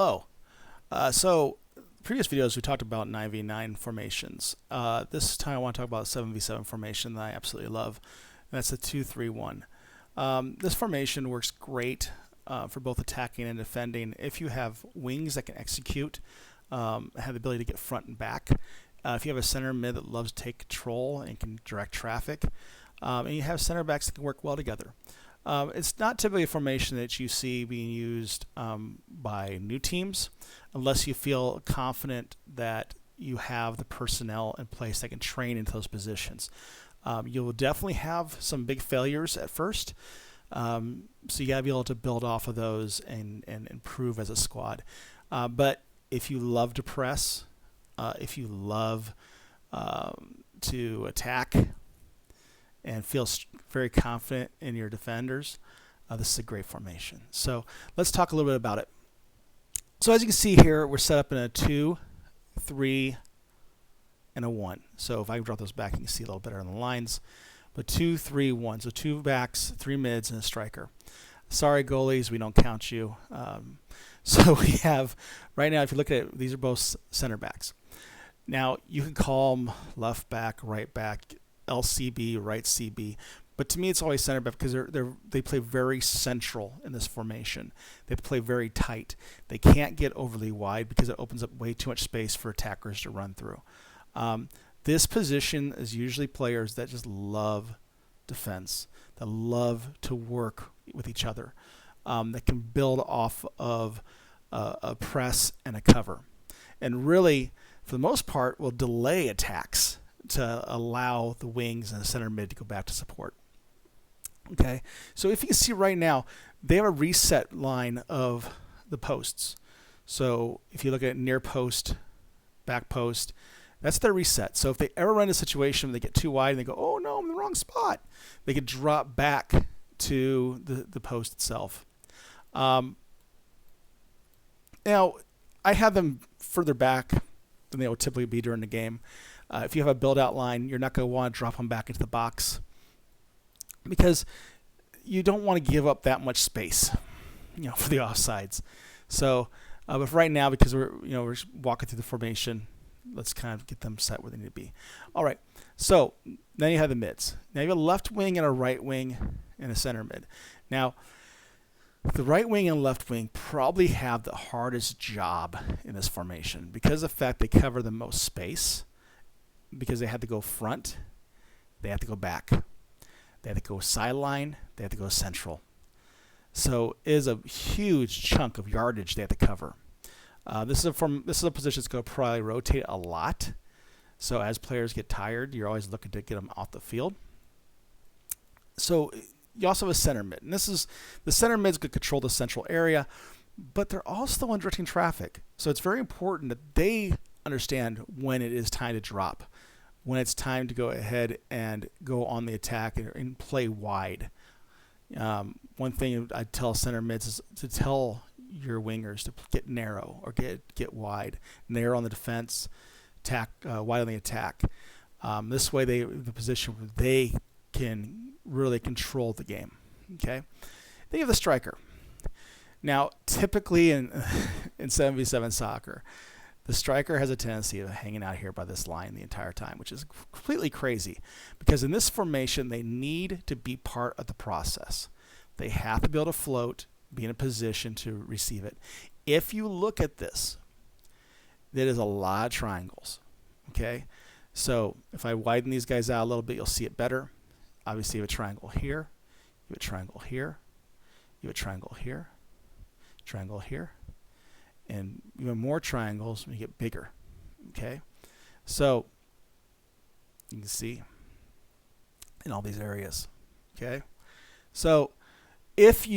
Oh, so previous videos we talked about 9v9 formations. This time I want to talk about 7v7 formation that I absolutely love. And that's the 2-3-1. This formation works great for both attacking and defending. If you have wings that can execute, have the ability to get front and back. If you have a center mid that loves to take control and can direct traffic, and you have center backs that can work well together. It's not typically a formation that you see being used by new teams unless you feel confident that you have the personnel in place that can train into those positions. You'll definitely have some big failures at first, so you got to be able to build off of those and improve as a squad. But if you love to press, if you love to attack, and feel very confident in your defenders, this is a great formation. So let's talk a little bit about it. So as you can see here, we're set up in a 2, 3, and a 1. So if I draw those back, you can see a little better on the lines. But 2, 3, 1. So 2 backs, 3 mids, and a striker. Sorry, goalies, we don't count you. So we have, right now, if you look at it, these are both center backs. Now, you can call them left back, right back, LCB, right CB, but to me it's always center back because they play very central in this formation. They play very tight. They can't get overly wide because it opens up way too much space for attackers to run through. This position is usually players that just love defense, that love to work with each other, that can build off of a press and a cover, and really, for the most part, will delay attacks to allow the wings and the center mid to go back to support. Okay, so if you can see right now, they have a reset line of the posts. So if you look at near post, back post, that's their reset. So if they ever run a situation where they get too wide and they go, oh no, I'm in the wrong spot, they can drop back to the post itself. Now, I have them further back than they would typically be during the game. If you have a build-out line, you're not going to want to drop them back into the box because you don't want to give up that much space, for the offsides. So, but for right now, because we're walking through the formation, let's kind of get them set where they need to be. All right. So then you have the mids. Now you have a left wing and a right wing and a center mid. Now, the right wing and left wing probably have the hardest job in this formation because of the fact they cover the most space. Because they had to go front, they have to go back. They have to go sideline, they have to go central. So it is a huge chunk of yardage they have to cover. This is a position that's going to probably rotate a lot. So as players get tired, you're always looking to get them off the field. So you also have a center mid. And the center mid's going to control the central area, but they're also the one directing traffic. So it's very important that they understand when it is time to drop, when it's time to go ahead and go on the attack and play wide. One thing I tell center mids is to tell your wingers to get narrow or get wide, narrow on the defense, attack wide on the attack. This way they're in the position where they can really control the game. Okay, then you have the striker. Now, typically in 7v7 soccer, the striker has a tendency of hanging out here by this line the entire time, which is completely crazy because in this formation, they need to be part of the process. They have to be able to float, be in a position to receive it. If you look at this, there is a lot of triangles. Okay, so if I widen these guys out a little bit, you'll see it better. Obviously, you have a triangle here, you have a triangle here, you have a triangle here, triangle here. And even more triangles when you get bigger. Okay, so you can see in all these areas. Okay, so if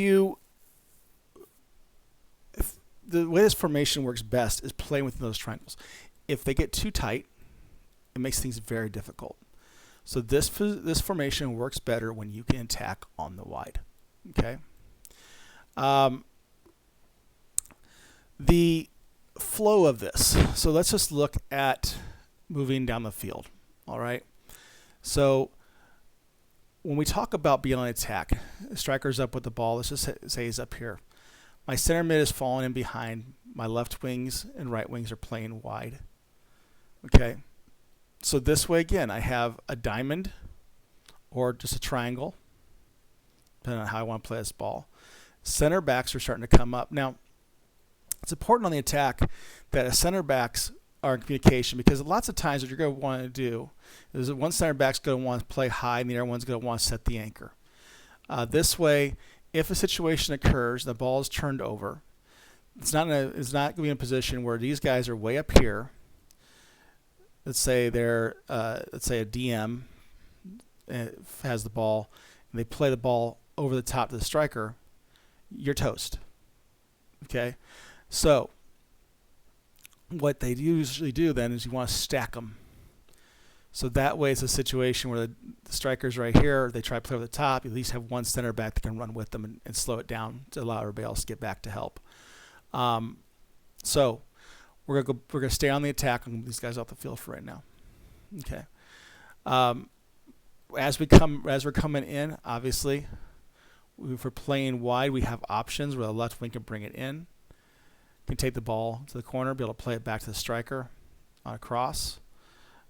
the way this formation works best is playing within those triangles. If they get too tight, it makes things very difficult. So this formation works better when you can attack on the wide. Okay. The flow of this. So let's just look at moving down the field. All right. So when we talk about being on attack, striker's up with the ball. Let's just say he's up here. My center mid is falling in behind. My left wings and right wings are playing wide. Okay. So this way, again, I have a diamond or just a triangle, depending on how I want to play this ball. Center backs are starting to come up. Now, it's important on the attack that center backs are in communication, because lots of times what you're going to want to do is that one center back's going to want to play high and the other one's going to want to set the anchor. This way, if a situation occurs, the ball is turned over, it's not going to be in a position where these guys are way up here. Let's say a DM has the ball and they play the ball over the top to the striker, you're toast. Okay, so what they usually do then is you want to stack them. So that way it's a situation where the striker's right here, they try to play over the top, you at least have one center back that can run with them and slow it down to allow everybody else to get back to help. So we're gonna stay on the attack and move these guys off the field for right now. Okay. As we're coming in, obviously, if we're playing wide, we have options where the left wing can bring it in, can take the ball to the corner, be able to play it back to the striker on a cross.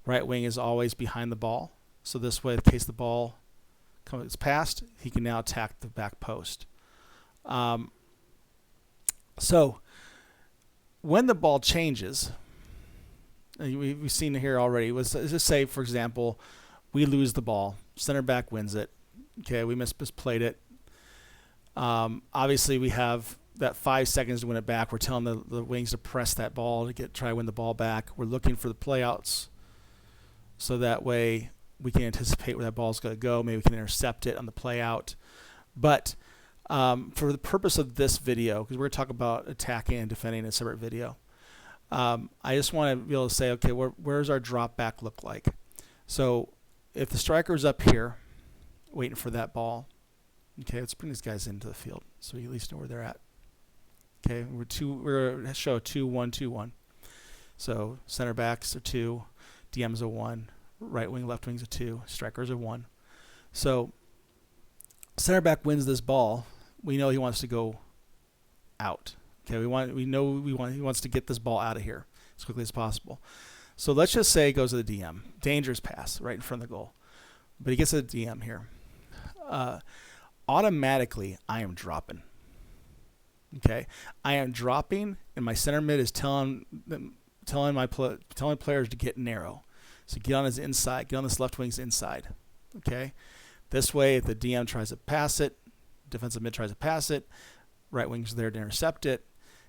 Right wing is always behind the ball, so this way, in case the ball comes past, he can now attack the back post. So when the ball changes, we've seen it here already. Let's just say, for example, we lose the ball, center back wins it. Okay, we misplayed it. Obviously, we have that 5 seconds to win it back. We're telling the wings to press that ball to try to win the ball back. We're looking for the playouts, so that way we can anticipate where that ball is going to go. Maybe we can intercept it on the play out. But for the purpose of this video, because we're going to talk about attacking and defending in a separate video, I just want to be able to say, okay, where's our drop back look like? So if the striker's up here waiting for that ball, okay, let's bring these guys into the field so we at least know where they're at. Okay, we're going to show a 2-1-2-1. So center backs are 2, DM's a 1, right wing, left wing's a 2, strikers are 1. So center back wins this ball. We know he wants to go out. Okay, he wants to get this ball out of here as quickly as possible. So let's just say it goes to the DM. Dangerous pass right in front of the goal. But he gets to the DM here. Automatically, I am dropping. Okay, I am dropping, and my center mid is telling players to get narrow. So get on his inside, get on this left wing's inside. Okay, this way, if the DM tries to pass it, defensive mid tries to pass it, right wing's there to intercept it.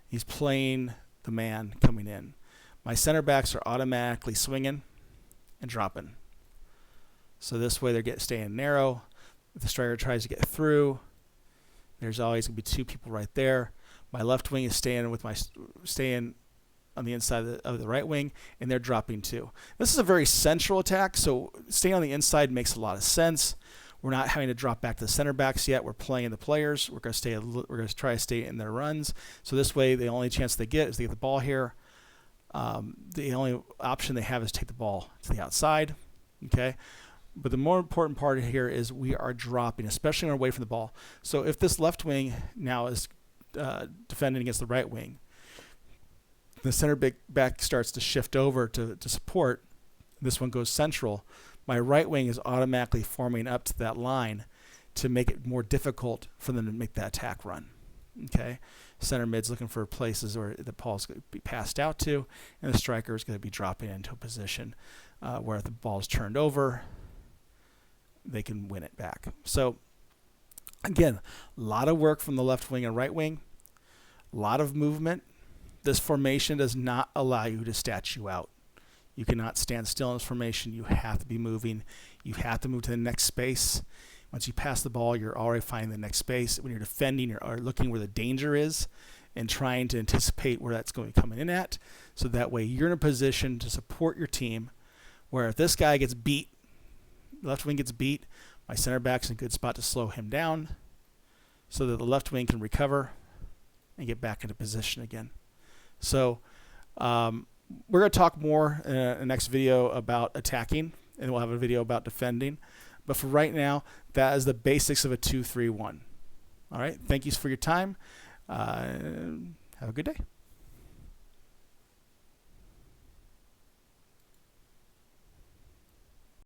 He's playing the man coming in. My center backs are automatically swinging and dropping. So this way they're staying narrow. If the striker tries to get through, there's always going to be 2 people right there. My left wing is staying on the inside of the right wing, and they're dropping too. This is a very central attack, so staying on the inside makes a lot of sense. We're not having to drop back to the center backs yet. We're playing the players. We're going to try to stay in their runs. So this way, the only chance they get is to get the ball here. The only option they have is take the ball to the outside. Okay, but the more important part here is we are dropping, especially when we're away from the ball. So if this left wing now is defending against the right wing, the center back starts to shift over to support. This one goes central. My right wing is automatically forming up to that line to make it more difficult for them to make that attack run. Okay, center mid's looking for places where the ball's going to be passed out to, and the striker is going to be dropping into a position where if the ball's turned over, they can win it back. So again, a lot of work from the left wing and right wing, a lot of movement. This formation does not allow you to statue out. You cannot stand still in this formation. You have to be moving. You have to move to the next space. Once you pass the ball, you're already finding the next space. When you're defending, you're looking where the danger is and trying to anticipate where that's going to be coming in at. So that way you're in a position to support your team, where if this guy gets beat, left wing gets beat, my center back's in a good spot to slow him down so that the left wing can recover and get back into position again. So we're going to talk more in the next video about attacking, and we'll have a video about defending. But for right now, that is the basics of a 2-3-1. All right, thank you for your time. Have a good day.